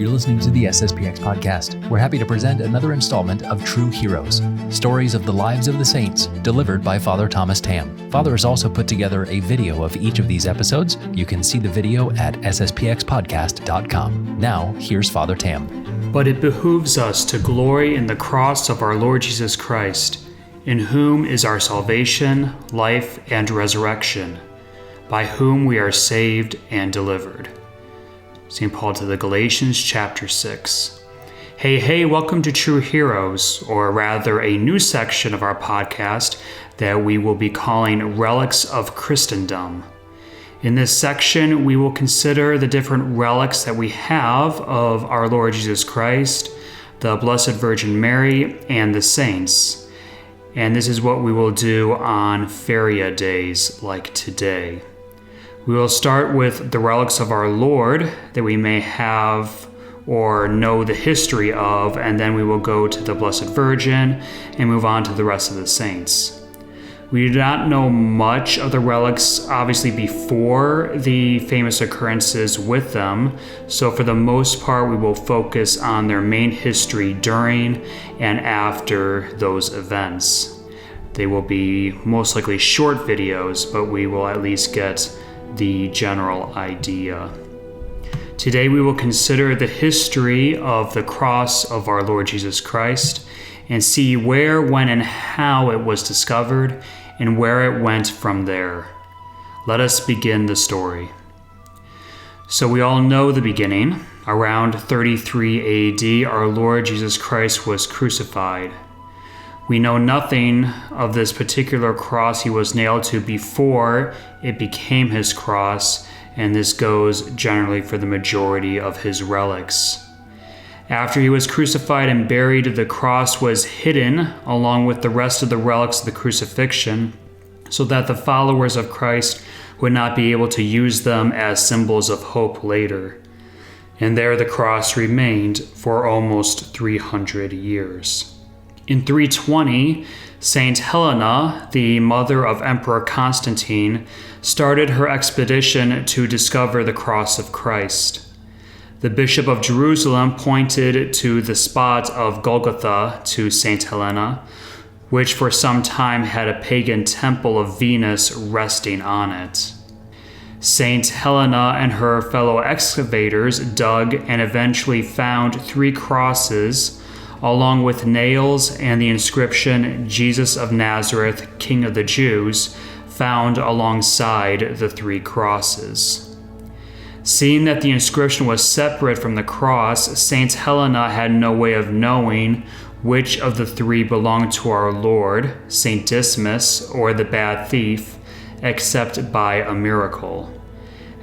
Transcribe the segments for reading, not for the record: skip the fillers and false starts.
You're listening to the SSPX podcast. We're happy to present another installment of True Heroes, stories of the lives of the saints, delivered by Father Thomas Tamm. Father has also put together a video of each of these episodes. You can see the video at sspxpodcast.com. Now, here's Father Tamm. But it behooves us to glory in the cross of our Lord Jesus Christ, in whom is our salvation, life, and resurrection, by whom we are saved and delivered. St. Paul to the Galatians, chapter 6. Hey, welcome to True Heroes, or rather a new section of our podcast that we will be calling Relics of Christendom. In this section, we will consider the different relics that we have of our Lord Jesus Christ, the Blessed Virgin Mary, and the saints. And this is what we will do on ferial days like today. We will start with the relics of our Lord that we may have or know the history of, and then we will go to the Blessed Virgin and move on to the rest of the saints. We do not know much of the relics, obviously, before the famous occurrences with them, so for the most part we will focus on their main history during and after those events. They will be most likely short videos, but we will at least get the general idea. Today we will consider the history of the cross of our Lord Jesus Christ and see where, when, and how it was discovered and where it went from there. Let us begin the story. So we all know the beginning. Around 33 AD, our Lord Jesus Christ was crucified. We know nothing of this particular cross he was nailed to before it became his cross, and this goes generally for the majority of his relics. After he was crucified and buried, the cross was hidden along with the rest of the relics of the crucifixion, so that the followers of Christ would not be able to use them as symbols of hope later. And there the cross remained for almost 300 years. In 320, Saint Helena, the mother of Emperor Constantine, started her expedition to discover the cross of Christ. The Bishop of Jerusalem pointed to the spot of Golgotha to Saint Helena, which for some time had a pagan temple of Venus resting on it. Saint Helena and her fellow excavators dug and eventually found 3 crosses, along with nails and the inscription, Jesus of Nazareth, King of the Jews, found alongside the 3 crosses. Seeing that the inscription was separate from the cross, Saint Helena had no way of knowing which of the 3 belonged to our Lord, Saint Dismas, or the bad thief, except by a miracle.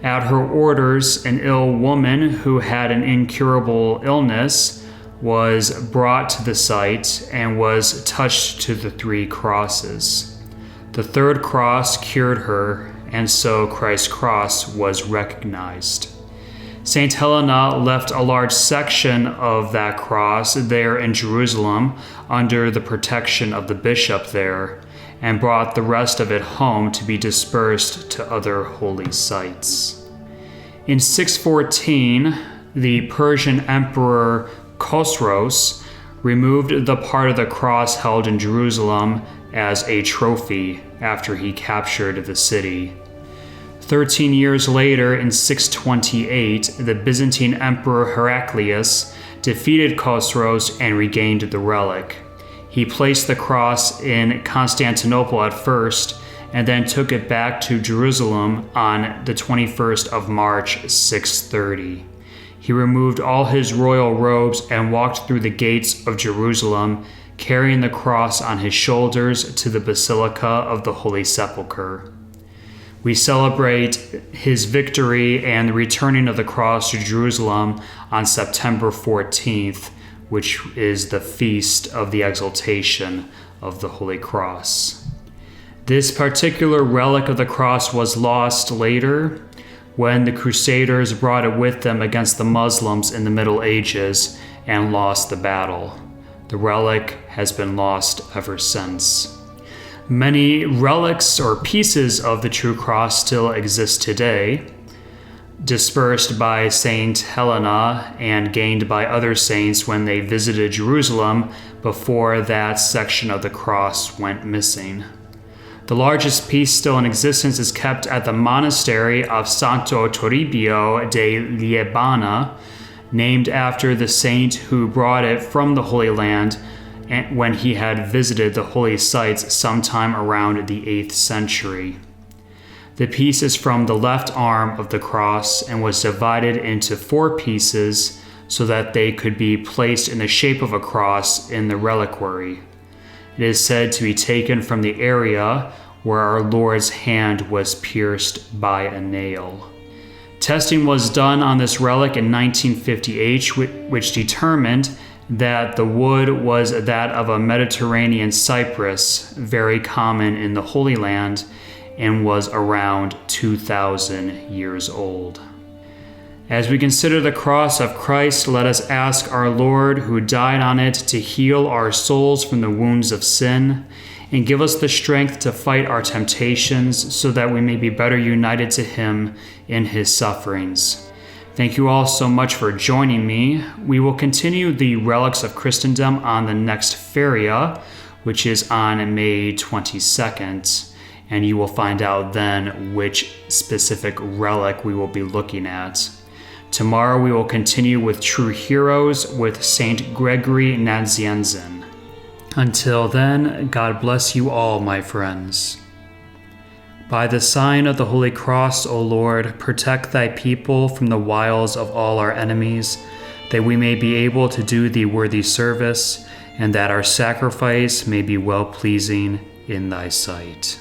At her orders, an ill woman who had an incurable illness was brought to the site and was touched to the 3 crosses. The 3rd cross cured her, and so Christ's cross was recognized. Saint Helena left a large section of that cross there in Jerusalem under the protection of the bishop there, and brought the rest of it home to be dispersed to other holy sites. In 614, the Persian Emperor Khosrow removed the part of the cross held in Jerusalem as a trophy after he captured the city. 13 years later, in 628, the Byzantine Emperor Heraclius defeated Khosrow and regained the relic. He placed the cross in Constantinople at first, and then took it back to Jerusalem on the 21st of March, 630. He removed all his royal robes and walked through the gates of Jerusalem, carrying the cross on his shoulders to the Basilica of the Holy Sepulchre. We celebrate his victory and the returning of the cross to Jerusalem on September 14th, which is the feast of the exaltation of the Holy Cross. This particular relic of the cross was lost later, when the Crusaders brought it with them against the Muslims in the Middle Ages and lost the battle. The relic has been lost ever since. Many relics or pieces of the true cross still exist today. dispersed by Saint Helena and gained by other saints when they visited Jerusalem before that section of the cross went missing. The largest piece still in existence is kept at the monastery of Santo Toribio de Liébana, named after the saint who brought it from the Holy Land when he had visited the holy sites sometime around the 8th century. The piece is from the left arm of the cross and was divided into 4 pieces so that they could be placed in the shape of a cross in the reliquary. It is said to be taken from the area where our Lord's hand was pierced by a nail. Testing was done on this relic in 1958, which determined that the wood was that of a Mediterranean cypress, very common in the Holy Land, and was around 2,000 years old. As we consider the cross of Christ, let us ask our Lord, who died on it, to heal our souls from the wounds of sin and give us the strength to fight our temptations so that we may be better united to Him in His sufferings. Thank you all so much for joining me. We will continue the Relics of Christendom on the next feria, which is on May 22nd. And you will find out then which specific relic we will be looking at. Tomorrow we will continue with True Heroes with Saint Gregory Nazianzen. Until then, God bless you all, my friends. By the sign of the Holy Cross, O Lord, protect thy people from the wiles of all our enemies, that we may be able to do thee worthy service, and that our sacrifice may be well-pleasing in thy sight.